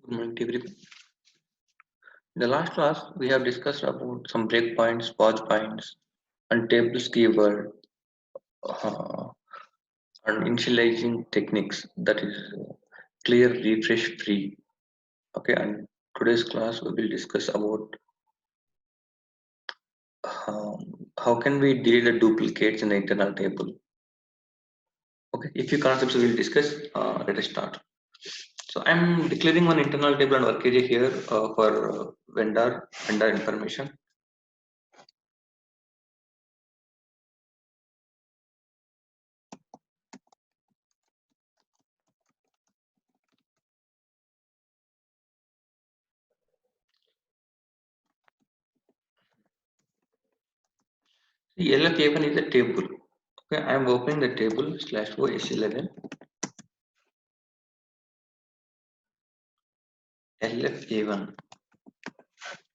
Good morning to everyone. In the last class, we have discussed about some breakpoints, pause points, and tables keyword, uh, and initializing techniques. That is clear, refresh, free. Okay, and today's class we will discuss about how can we delete the duplicates in the internal table. Okay, a few concepts we will discuss. Let us start. So I'm declaring one internal table and work area here for vendor information. The LFA1 is a table. Okay, I am opening the table /o S11 LFA1.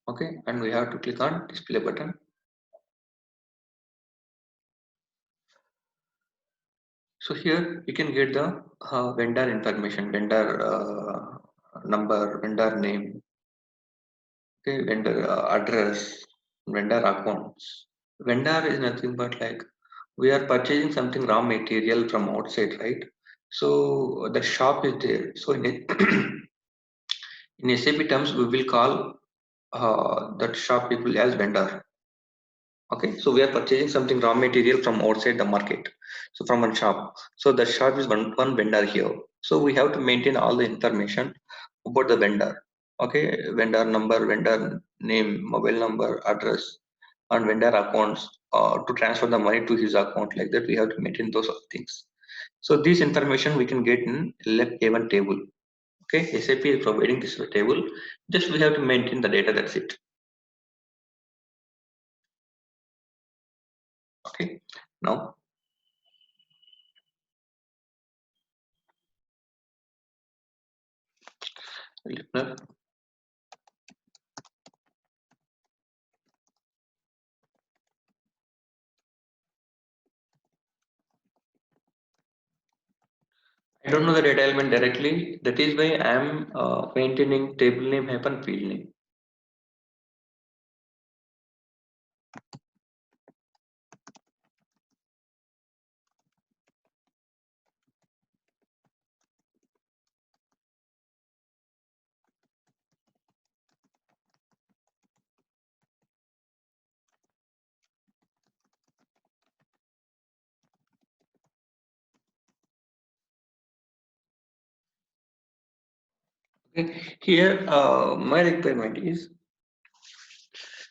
Okay, and we have to click on display button. So here you can get the vendor information, vendor number, vendor name, okay, vendor address, vendor accounts. Vendor is nothing but like we are purchasing something raw material from outside, right? So the shop is there. So in in SAP terms, we will call that shop people as vendor. Okay, so we are purchasing something raw material from outside the market, so from one shop. So the shop is one vendor here. So we have to maintain all the information about the vendor. Okay, vendor number, vendor name, mobile number, address, and vendor accounts to transfer the money to his account. Like that, we have to maintain those things. So this information we can get in LFA1 table. Okay, SAP is providing this table. Just we have to maintain the data. That's it. Okay, now listener. I don't know the data element directly. That is why I am maintaining table name hyphen field name. Okay. Here, my requirement is,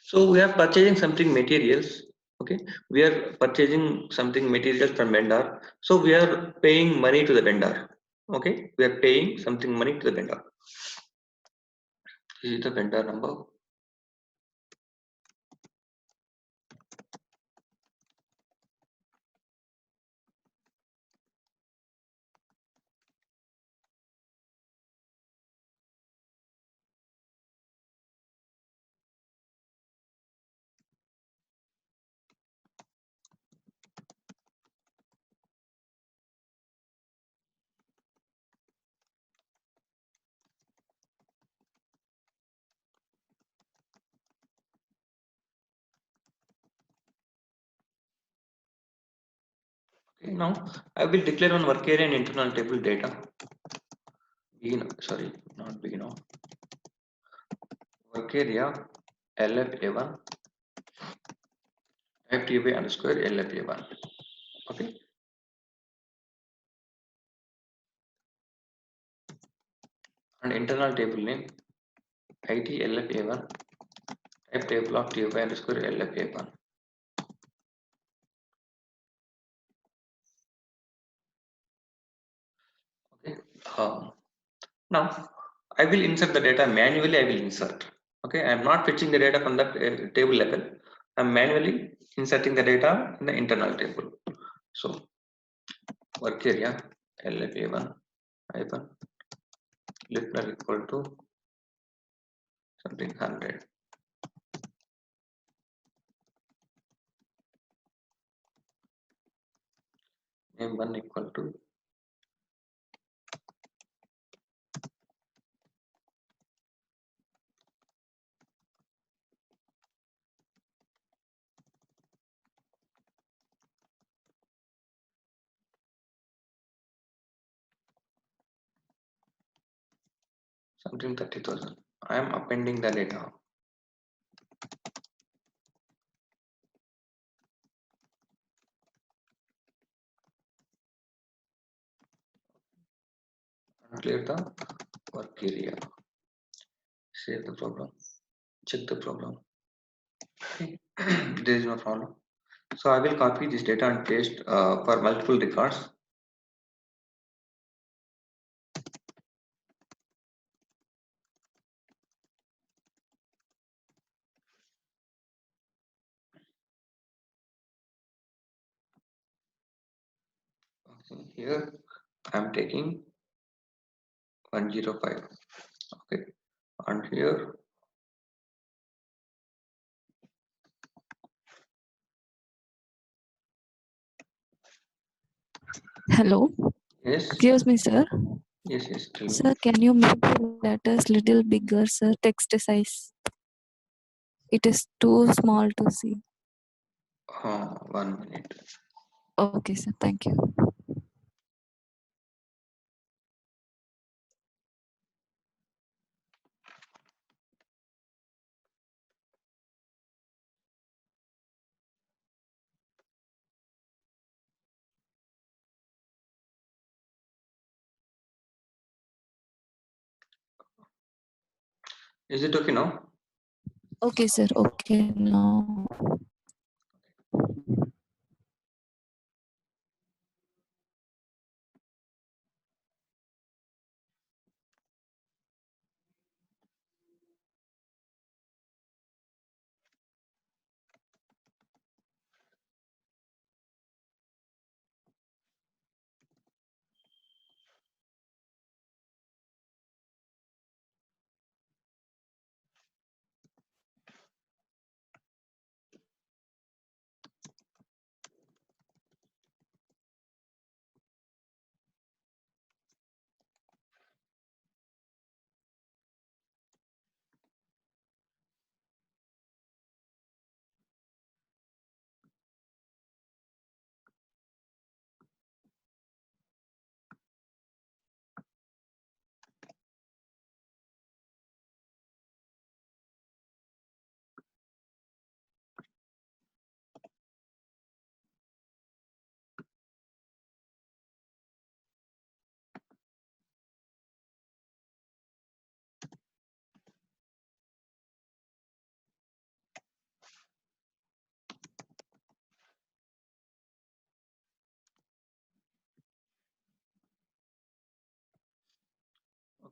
so we are purchasing something materials. Okay, we are purchasing something material from vendor. So we are paying money to the vendor. Okay, we are paying something money to the vendor. This is the vendor number. Okay, now I will declare one work area and internal table data. Begin, sorry, not begin. Work area LFA1 FTB underscore LFA1. Okay. And internal table name IT LFA1 type table of TFI underscore LFA1. Okay. Now I will insert the data manually. I will insert. Okay. I am not fetching the data from the table level. I am manually inserting the data in the internal table. So work area LFA1 hyphen listener equal to something 100. Name 1 equal to something 30,000. I am appending the data. Clear the work area. Save the program. Check the program. Okay. There is no problem. So I will copy this data and paste for multiple records. Okay. Here I am taking 105. Okay, and here Hello. yes, Excuse me, sir. yes, tell me. Sir, can you make the letters little bigger, sir? Text size. It is too small to see. 1 minute. Okay, sir. Thank you. Is it okay now? Okay, sir. Okay, now.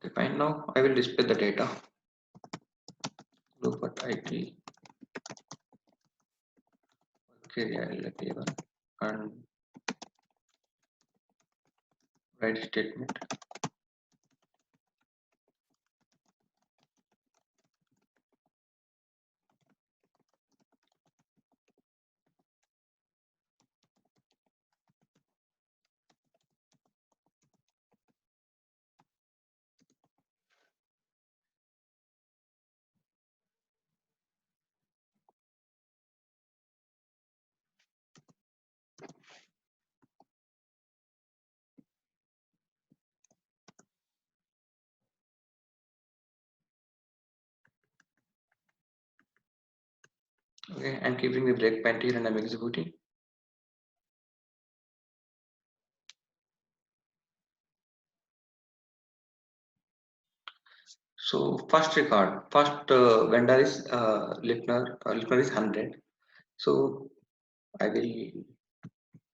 Okay, fine. Now I will display the data. Look at IT. Okay, LP1 and write statement. Okay, I'm keeping the breakpoint here and I'm executing. So first record, first vendor is Lipner. Lipner is 100. So I will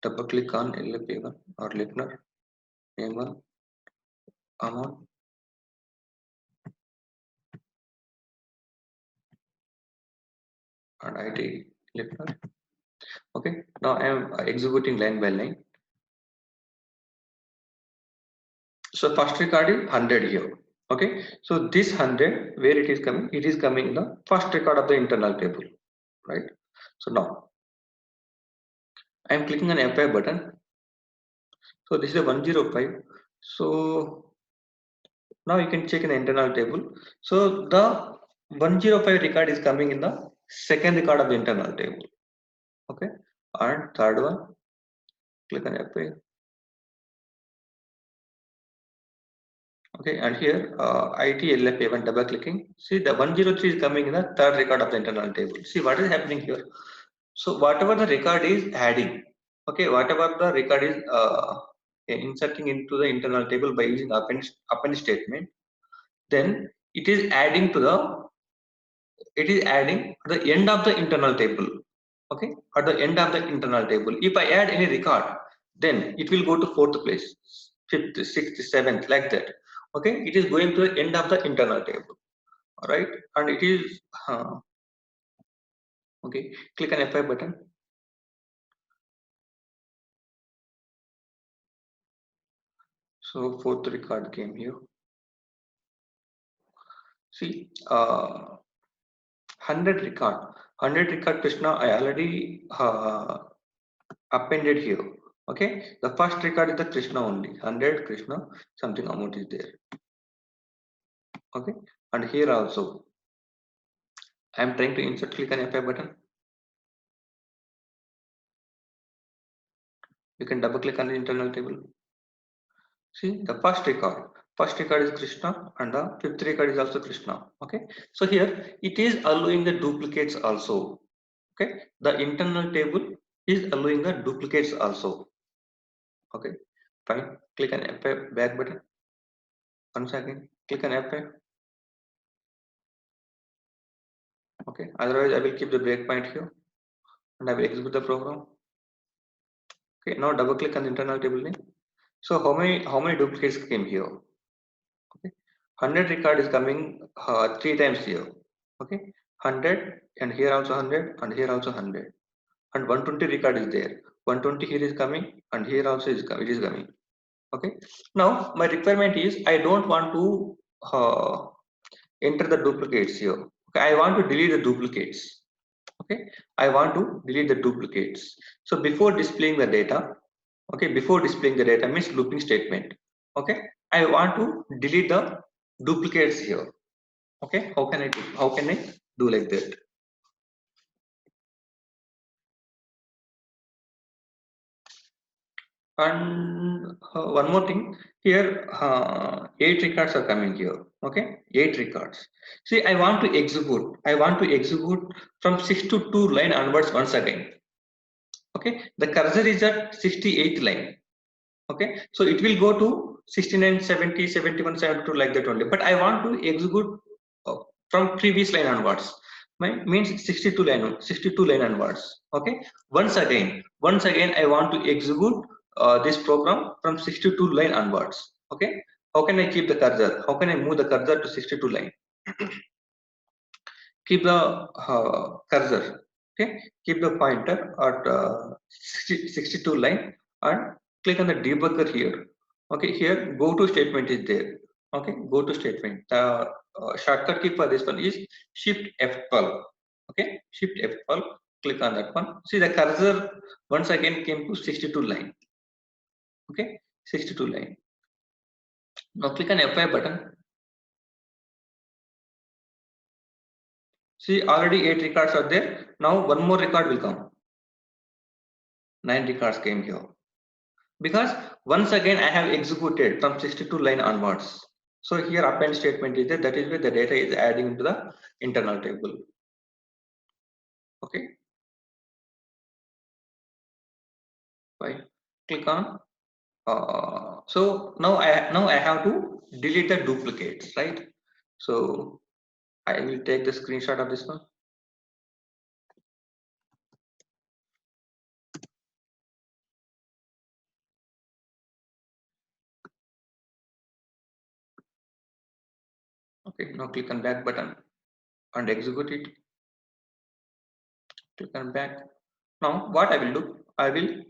double click on LP1 or Lipner, name one, amount, and ID Lipner. Okay, now I am executing line by line. So first record is 100 here. Okay, so this 100, where it is coming? It is coming in the first record of the internal table, right? So now I am clicking on F5 button. So this is a 105. So now you can check in the internal table. So the 105 record is coming in the second record of the internal table. Okay, and third one, click on F5. Okay, and here ITLFA1 double clicking. See the 103 is coming in the third record of the internal table. See what is happening here. So whatever the record is adding, okay, whatever the record is inserting into the internal table by using append statement, then it is adding to the end of the internal table. Okay, at the end of the internal table, if I add any record, then it will go to fourth place, fifth, sixth, seventh, like that. Okay, it is going to the end of the internal table. All right, and it is okay. Click on F5 button. So fourth record came here. See, 100 record Krishna I already appended here. Okay, the first record is the Krishna only, 100 Krishna, something amount is there. Okay, and here also I am trying to insert. Click on F5 button. You can double click on the internal table. See the first record is Krishna, and the fifth record is also Krishna. Okay, so here it is allowing the duplicates also. Okay, the internal table is allowing the duplicates also. Okay, fine. Click on F5 back button. Once again, click on F5. Okay, otherwise I will keep the breakpoint here and I will execute the program. Okay, now double click on the internal table name. So how many duplicates came here? Okay, 100 record is coming 3 times here. Okay, 100 and here also 100 and here also 100 and 120 record is there. 120 here is coming and here also it is coming. Okay, now my requirement is I don't want to enter the duplicates here. Okay, I want to delete the duplicates. Okay, I want to delete the duplicates. So before displaying the data, okay, before displaying the data means looping statement. Okay, I want to delete the duplicates here. Okay, how can I do like that? And one more thing here, 8 records are coming here. Okay, 8 records. See, I want to execute from 6 to 2 line onwards once again. Okay, the cursor is at 68th line. Okay, so it will go to 69, 70, 71, 72 like that only. But I want to execute from previous line onwards. Means 62 line onwards. Okay, once again I want to execute this program from 62 line onwards. Okay, how can I keep the cursor? How can I move the cursor to 62 line? Keep the cursor. Okay, keep the pointer at 62 line and click on the debugger here. Okay, here go to statement is there. Okay, go to statement. The shortcut key for this one is Shift F12. Okay, Shift F12. Click on that one. See the cursor once again came to 62 line. Okay, 62 line. Now click on F5 button. See already 8 records are there. Now one more record will come. 9 records came here. Because once again I have executed from 62 line onwards. So here append statement is there, that is where the data is adding into the internal table. Okay, fine. Click on so now I have to delete the duplicates, right? So I will take the screenshot of this one. Okay, now click on back button and execute it. Click on back. Now what I will do, I will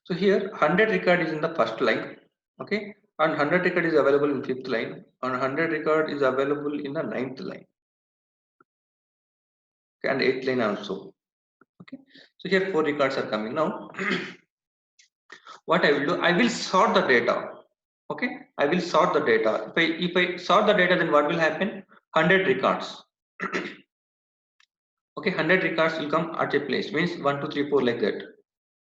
so here 100 record is in the first line. Okay, and 100 record is available in 5th line and 100 record is available in the 9th line. Okay, and 8th line also. Okay, so here 4 records are coming. Now what I will do, I will sort the data. Okay, I will sort the data. If I sort the data, then what will happen? 100 records Okay, 100 records will come at a place, means 1, 2, 3, 4 like that.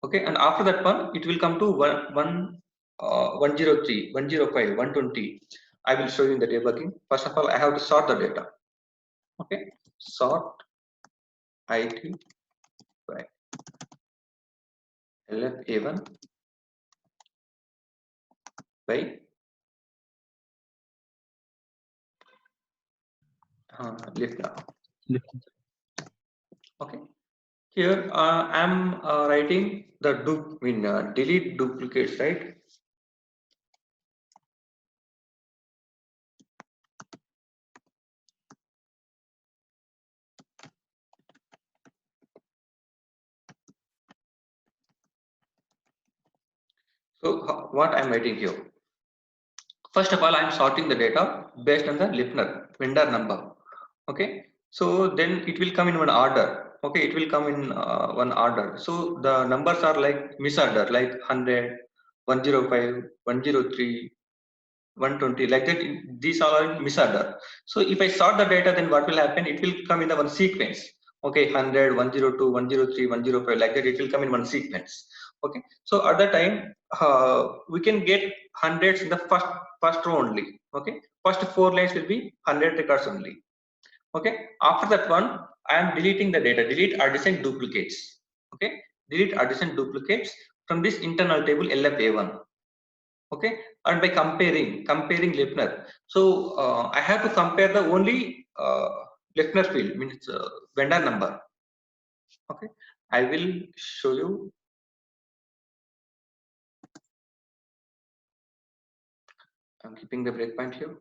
Okay, and after that one, it will come to 103, 105, 120. I will show you in the debugging. First of all, I have to sort the data. Okay, sort IT by LFA1 by Lifna. Okay, here I'm writing the delete duplicates, right? So what I'm writing here? First of all, I'm sorting the data based on the Lipner vendor number. Okay, so then it will come in one order. Okay, it will come in one order. So the numbers are like misorder, like 100, 105, 103, 120, like that. These all are in misorder. So if I sort the data, then what will happen? It will come in the one sequence. Okay, 100, 102, 103, 105, like that. It will come in one sequence. Okay, so at the time we can get hundreds in the first row only. Okay, first 4 lines will be 100 records only. Okay, after that one, I am deleting the data. Delete adjacent duplicates. Okay, delete adjacent duplicates from this internal table LFA1. Okay, and by comparing Lipner. So I have to compare the only Lipner field, means vendor number. Okay, I will show you. I'm keeping the breakpoint here.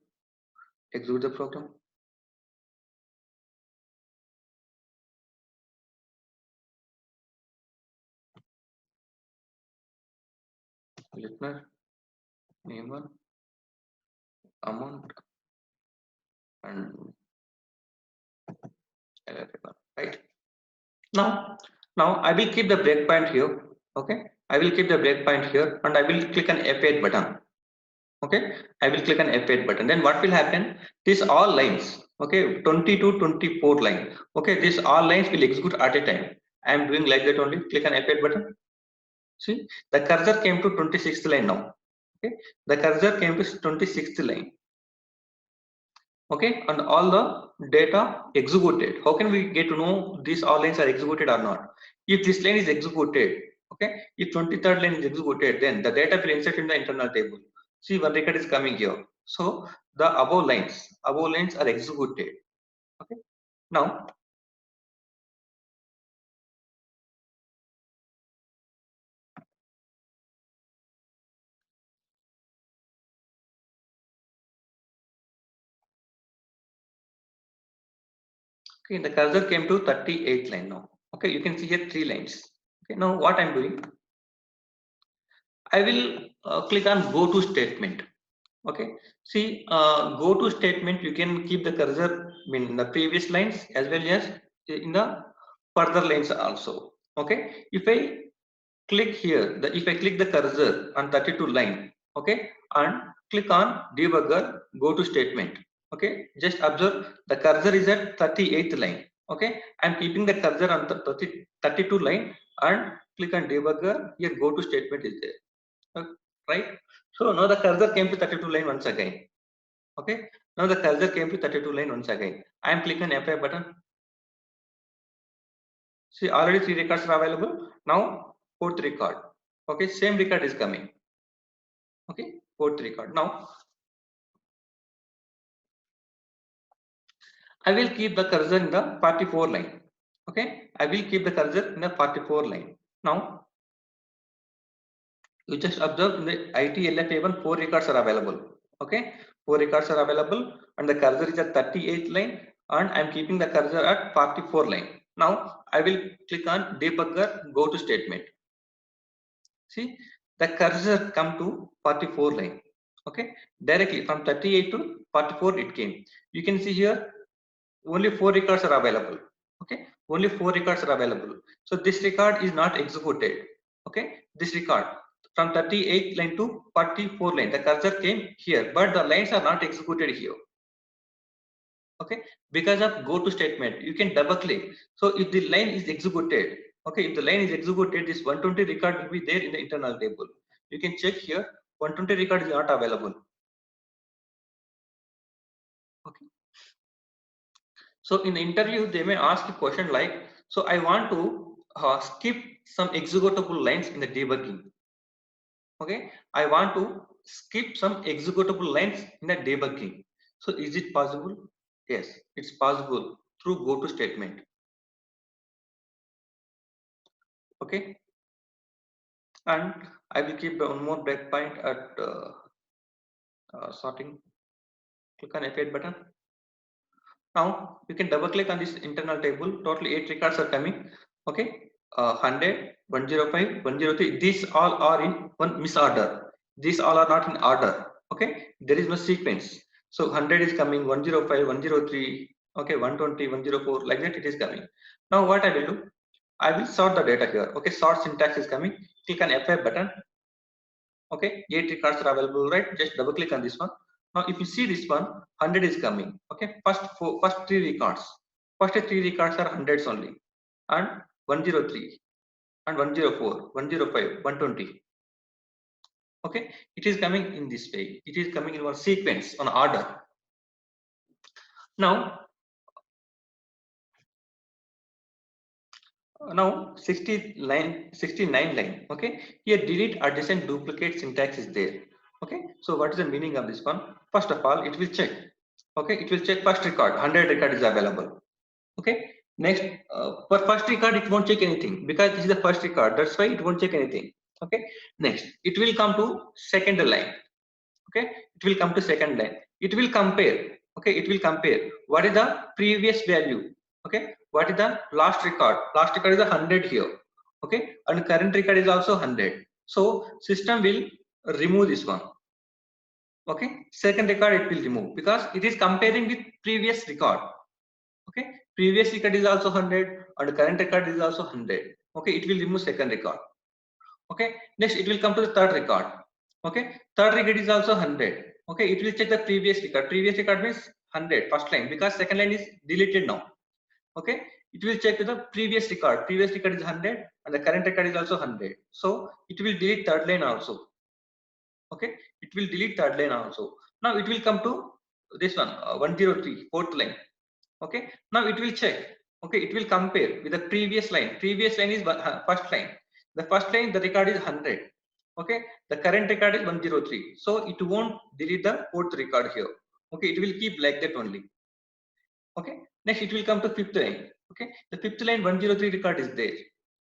Execute the program. Lipner, name one, amount, and LFA1. Right. Now I will keep the breakpoint here. Okay, I will keep the breakpoint here, and I will click on F8 button. Okay, I will click on F8 button. Then what will happen? These all lines, okay, 20 to 24 line. Okay, these all lines will execute at a time. I am doing like that only. Click on F8 button. See, the cursor came to 26th line now. Okay, the cursor came to 26th line. Okay, and all the data executed. How can we get to know these all lines are executed or not? If this line is executed, okay, if 23rd line is executed, then the data will insert in the internal table. See, one record is coming here. So the above lines are executed. Okay, now okay, the cursor came to 38th line now. Okay, you can see here 3 lines. Okay, now what I'm doing, I will click on go to statement. Okay, see, go to statement, you can keep the cursor in the previous lines as well as in the further lines also. Okay, if I click here, if I click the cursor on 32 line, okay, and click on debugger go to statement, okay, just observe the cursor is at 38th line. Okay, I'm keeping the cursor on the 32 line and click on debugger. Here go to statement is there. Right, so now the cursor came to 32 line once again. Okay, now the cursor came to 32 line once again. I am clicking on F5 button. See, already 3 records are available. Now 4th record. Okay, same record is coming. Okay, 4th record. Now I will keep the cursor in the 44 line. Okay, I will keep the cursor in the 44 line. Now you just observe in the IT LFA1 4 records are available. Okay, 4 records are available and the cursor is at 38th line and I'm keeping the cursor at 44 line. Now I will click on debugger go to statement. See, the cursor come to 44 line. Okay, directly from 38 to 44 it came. You can see here only 4 records are available. Okay, only 4 records are available. So this record is not executed. Okay, this record from 38 line to 44 line, the cursor came here, but the lines are not executed here. Okay, because of go to statement, you can double click. So if the line is executed, okay, if the line is executed, this 120 record will be there in the internal table. You can check here, 120 record is not available. Okay. So in the interview, they may ask a question like, so I want to skip some executable lines in the debugging. Okay, I want to skip some executable lines in the debugging. So is it possible? Yes, it's possible through go to statement. Okay, and I will keep one more breakpoint at sorting. Click on F8 button. Now you can double click on this internal table. Totally 8 records are coming. Okay, 100, 105, 103. These all are in one misorder. These all are not in order. Okay, there is no sequence. So 100 is coming, 105, 103. Okay, 120, 104. Like that it is coming. Now what I will do? I will sort the data here. Okay, sort syntax is coming. Click on F5 button. Okay, 8 records are available, right? Just double click on this one. Now if you see this one, 100 is coming. Okay, first 3 records, first 3 records are hundreds only, and 103 and 104, 105, 120. Okay, it is coming in this way. It is coming in one sequence on order. Now 69 line. Okay, here delete adjacent duplicate syntax is there. Okay, so what is the meaning of this one? First of all, it will check. Okay, it will check first record, 100 record is available. Okay, next for first record it won't check anything because this is the first record, that's why it won't check anything. Okay, next it will come to second line. Okay, it will come to second line, it will compare. Okay, it will compare what is the previous value. Okay, what is the last record is 100 here. Okay, and current record is also 100, so system will remove this one. Okay, second record it will remove because it is comparing with previous record. Okay, previous record is also 100 and current record is also 100. Okay, it will remove second record. Okay, next it will come to the third record. Okay, third record is also 100. Okay, it will check the previous record means 100 first line because second line is deleted now. Okay, it will check with the previous record is 100 and the current record is also 100, so it will delete third line also. Okay, it will delete third line also. Now it will come to this one, 103 fourth line. Okay, now it will check. Okay, it will compare with the previous line is first line. The first line the record is 100. Okay, the current record is 103, so it won't delete the fourth record here. Okay, it will keep like that only. Okay, next it will come to fifth line. Okay, the fifth line 103 record is there.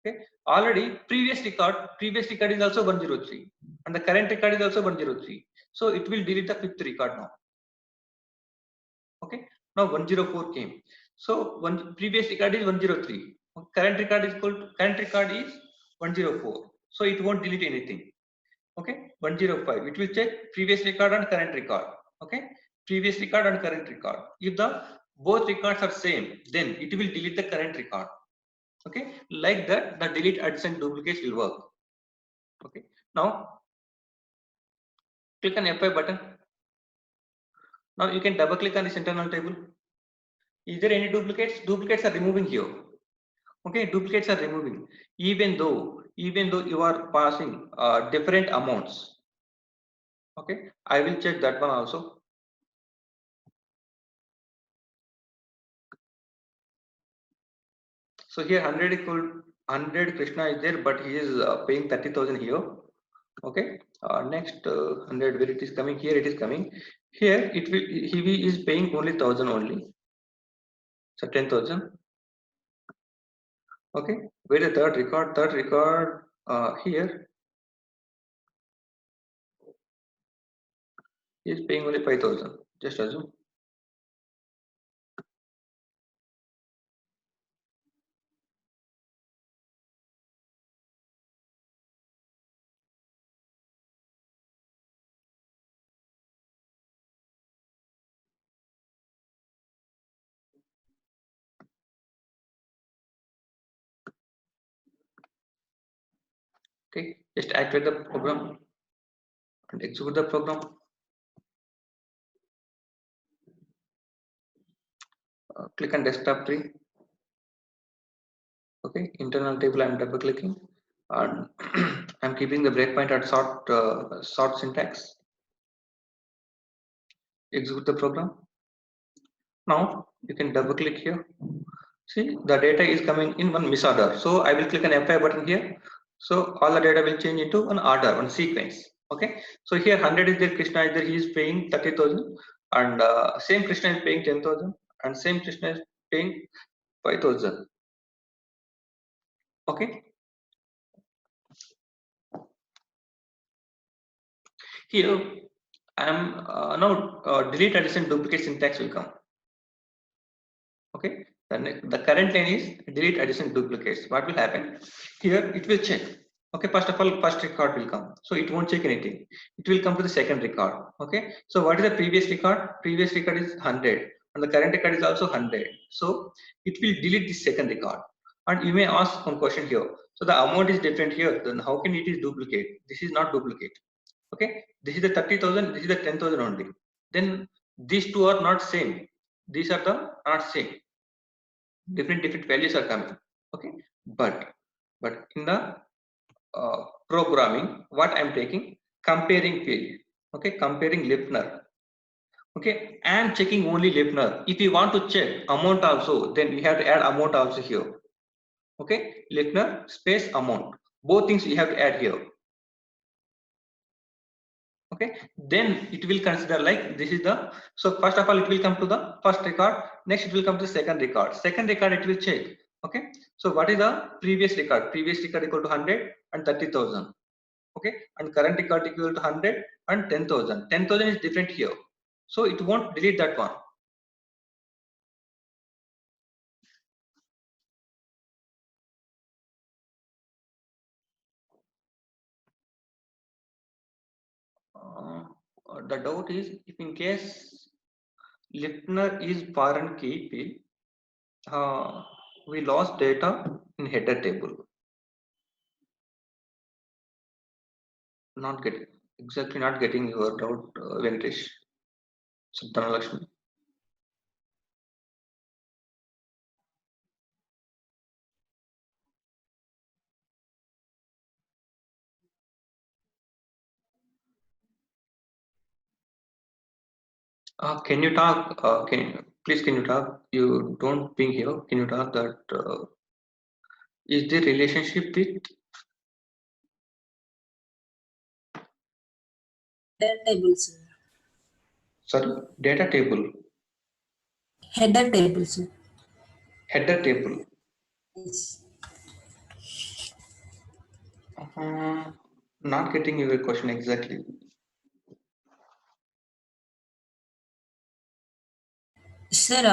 Okay, already previous record is also 103 and the current record is also 103, so it will delete the fifth record now. Okay, now 104 came, so one previous record is 103, current record is 104, so it won't delete anything. Okay, 105 it will check previous record and current record. Okay, previous record and current record, if the both records are same, then it will delete the current record. Okay, like that the delete adjacent duplicates will work. Okay, now click on F5 button. Now you can double click on this internal table. Is there any duplicates? Duplicates are removing here. Okay, duplicates are removing, even though you are passing different amounts. Okay, I will check that one also. So here 100 equal 100 Krishna is there, but he is paying 30,000 here. Okay, next 100 where it is coming, here it is coming. Here it will, he is paying only 1,000 only, so 10,000. Okay, where the third record here he is paying only 5,000. Just assume. Okay, just activate the program and execute the program. click on desktop tree. Okay, internal table I'm double clicking, and I'm keeping the breakpoint at sort syntax. Execute the program. Now you can double click here. See, the data is coming in one misorder. So I will click an F5 button here. So all the data will change into an order, one sequence. Okay. So here 100 is there, Krishna is there, he is paying 30,000, and same Krishna is paying 10,000, and same Krishna is paying 5,000. Okay. Here I am now delete addition duplicate syntax will come. Okay. Then the current line is delete addition duplicates. What will happen? Here it will check. Okay, first of all, first record will come. So it won't check anything. It will come to the second record. Okay. So what is the previous record? Previous record is 100 and the current record is also 100. So it will delete the second record. And you may ask one question here. So the amount is different here. Then how can it is duplicate? This is not duplicate. Okay. This is the 30,000. This is the 10,000 only. Then these two are not same. These are the not same. Different values are coming. Okay. But in the programming, what I'm taking, comparing field. Okay, comparing Lipner. Okay, I am checking only Lipner. If you want to check amount also, then we have to add amount also here. Okay, Lipner space amount. Both things we have to add here. Okay, then it will consider like this is the, so first of all it will come to the first record, next it will come to the second record. Second record it will check. Okay, so what is the previous record? Previous record equal to 100 and 30,000. Okay, and current record equal to 100 and 10,000. 10,000 is different here, so it won't delete that one. The doubt is, if in case Lipner is foreign key field, we lost data in header table. Not getting exactly, not getting your doubt, Venkatesh. Subdhanalakshmi. Can you talk? Can you talk? You don't being here. Can you talk that? Is the relationship with Header table, sir. sorry, data table? Header table, sir. Header table. Yes. Not getting your question exactly. Sir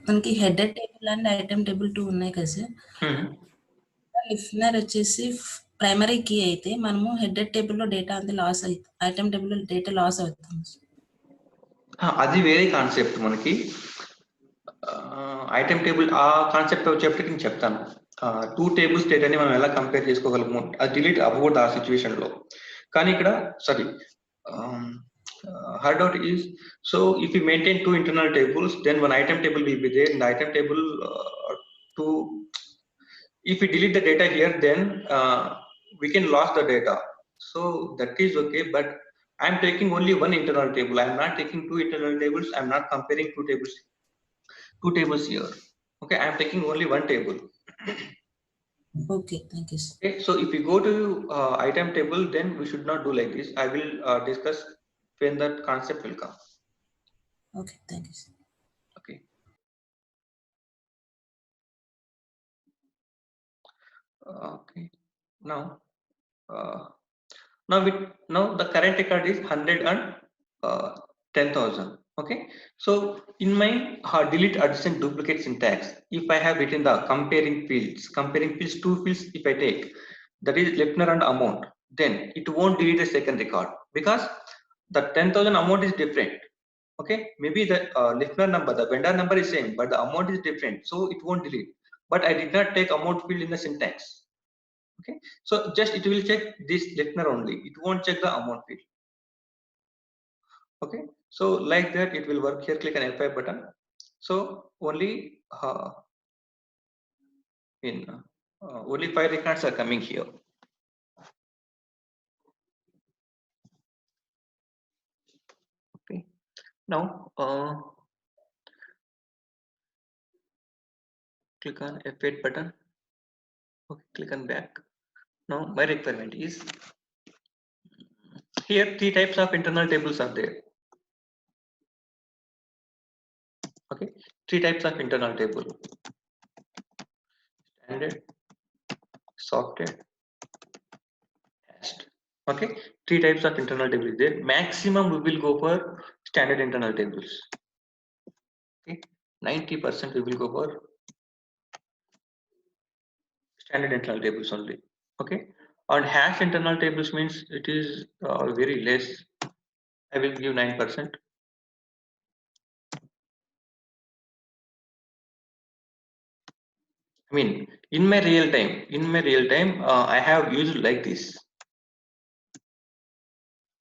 మనకి header table and item table 2 ఉన్నాయి కదా sir. లిఫ్నర్ వచ్చేసి primary key అయితే మనము header టేబుల్లో data అంతా loss అవుతుంది, item టేబుల్లో డేటా లాస్ అవుతుంది. అది వేరే కాన్సెప్ట్ మనకి. ఐటమ్ టేబుల్ ఆ కాన్సెప్ట్ వచ్చేప్పటికి నేను చెప్తాను. 2 టేబుల్స్ డేటాని మనం ఎలా కంపేర్ చేసుకోగలము, అది డిలీట్ అవ్వకూడదు ఆ సిచ్యువేషన్ లో. కానీ ఇక్కడ sorry, her doubt is, so if you maintain 2 internal tables, then one item table will be there. In the item table, if we delete the data here, then we can lose the data. So that is okay, but I'm taking only one internal table. I'm not taking 2 internal tables. I'm not comparing 2 tables here. Okay, I'm taking only one table. Okay, thank you, sir. Okay, so if we go to item table, then we should not do like this. I will discuss when that concept will come. Okay, thank you, sir. Okay. Okay. Now the current record is 100 and 10,000. Okay. So in my delete addition duplicate syntax, if I have written the comparing fields, 2 fields, if I take that is Lipner and amount, then it won't delete the second record because the 10,000 amount is different. Okay, maybe the Lipner number, the vendor number is same, but the amount is different, so it won't delete. But I did not take amount field in the syntax. Okay, so just it will check this Lipner only, it won't check the amount field. Okay, so like that it will work. Here click on F5 button. So only only 5 records are coming here. Okay. Now click on F8 button. Okay, click on back. Now my requirement is here 3 types of internal tables are there. Okay, 3 types of internal table: standard, sorted, hashed. Okay, 3 types of internal table is there. Maximum we will go for standard internal tables. Okay, 90% we will go for standard internal tables only. Okay, and hash internal tables means it is very less. I will give 9%. I mean, in my real time, I have used like this.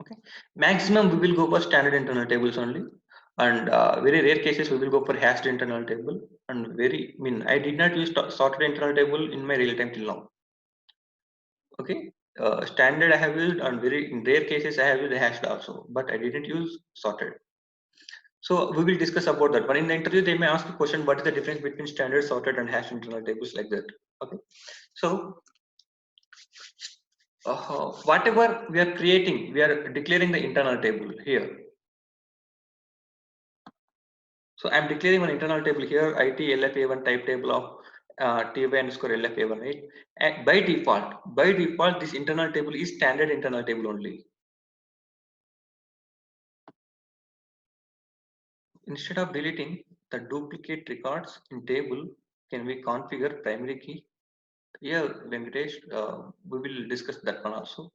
Okay, maximum we will go for standard internal tables only, and very rare cases we will go for hashed internal table. And I did not use sorted internal table in my real time till now. Okay, standard I have used, and very in rare cases I have used hashed also, but I didn't use sorted. So we will discuss about that. But in the interview, they may ask a question: what is the difference between standard, sorted, and hashed internal tables, like that? Okay, so whatever we are creating, we are declaring the internal table here. So I'm declaring an internal table here, IT LFA1 type table of TY underscore LFA1, right? And by default, this internal table is standard internal table only. Instead of deleting the duplicate records in table, can we configure primary key? Here, Venkatesh, we will discuss that one also.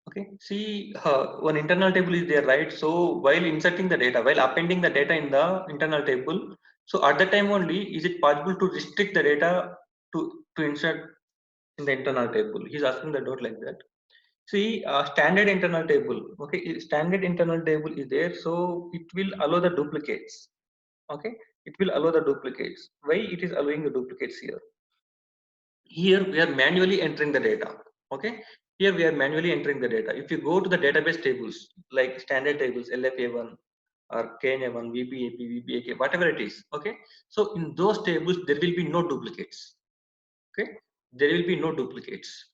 Okay, see, one internal table is there, right? So while inserting the data, while appending the data in the internal table, so at the time only, is it possible to restrict the data to insert in the internal table? He's asking the doubt like that. See, standard internal table. Okay, standard internal table is there, so it will allow the duplicates. Okay, it will allow the duplicates. Why it is allowing the duplicates here? Here we are manually entering the data. Okay, here we are manually entering the data. If you go to the database tables like standard tables, LFA1 or KNA1, VPAP, VPAK, whatever it is. Okay, so in those tables there will be no duplicates. Okay, there will be no duplicates.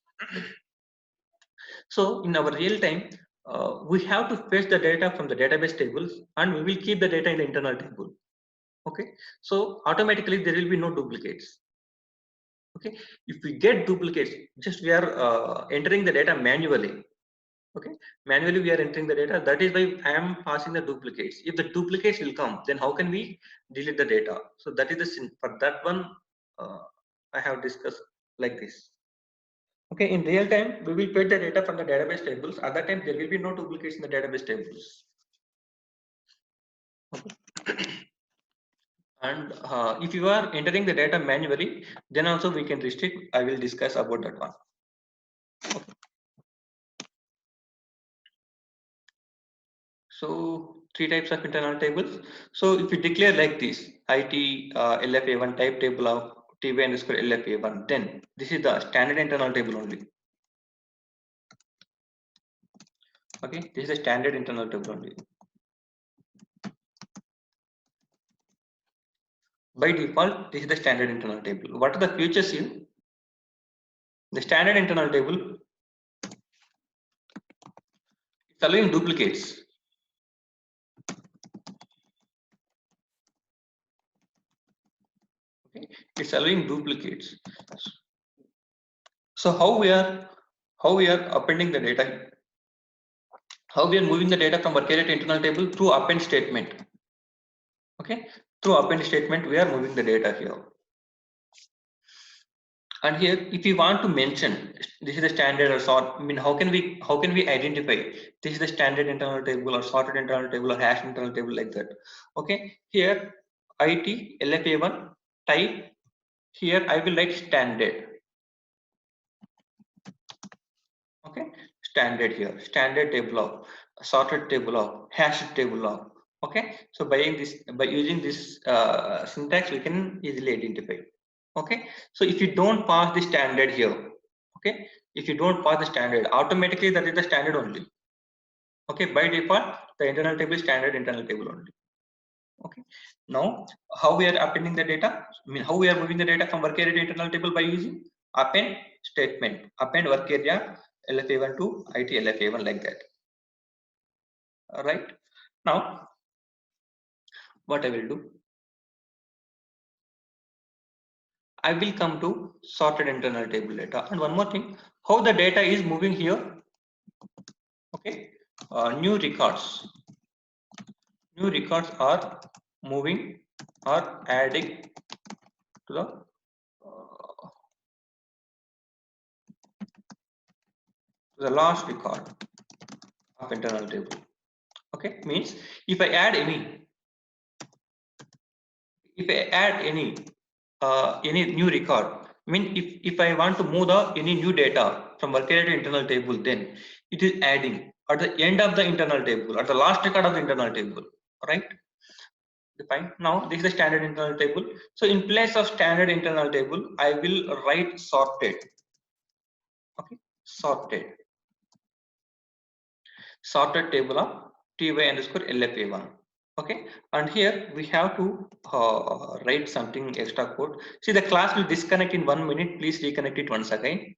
So in our real time, we have to fetch the data from the database tables, and we will keep the data in the internal table. Okay, so automatically there will be no duplicates. Okay, if we get duplicates, just we are entering the data manually. Okay, manually we are entering the data. That is why I am passing the duplicates. If the duplicates will come, then how can we delete the data? So that is the for that one I have discussed like this. Okay, in real time we will fetch the data from the database tables. At that time there will be no duplicates in the database tables. Okay. And if you are entering the data manually, then also we can restrict. I will discuss about that one. Okay. So 3 types of internal tables. So if you declare like this, IT LFA1 type table of TY underscore LFA1, then this is the standard internal table only. Okay, this is the standard internal table only. By default, this is the standard internal table. What are the features here? The standard internal table is allowing duplicates. Okay, it's allowing duplicates. So how we are appending the data? How we are moving the data from work area to internal table? Through append statement. Okay, through append statement we are moving the data here. And here, if we want to mention this is the standard or sort, I mean, how can we identify this is the standard internal table or sorted internal table or hash internal table, like that? Okay, here IT LFA1 type. Here I will write standard. Okay, standard here, standard table of, sorted table of, hashed table of. Okay, so by using this syntax, we can easily identify. Okay, so if you don't pass the standard here, okay, if you don't pass the standard, automatically that is the standard only. Okay, by default, the internal table is standard internal table only. Okay, now how we are appending the data? I mean, how we are moving the data from work area to internal table by using append statement, append work area LFA1 to IT LFA1 like that. All right, now what I will do, I will come to sorted internal table data. And one more thing, how the data is moving here. Okay, new records are moving or adding to the last record of internal table. Okay, means if I add any new record, I mean if I want to move any new data from work area to internal table, then it is adding at the end of the internal table, at the last record of the internal table, right? Fine. Now this is the standard internal table. So in place of standard internal table, I will write sorted. Okay, sorted table of ty_lfa1. Okay, and here we have to write something extra code. See, the class will disconnect in 1 minute. Please reconnect it once again.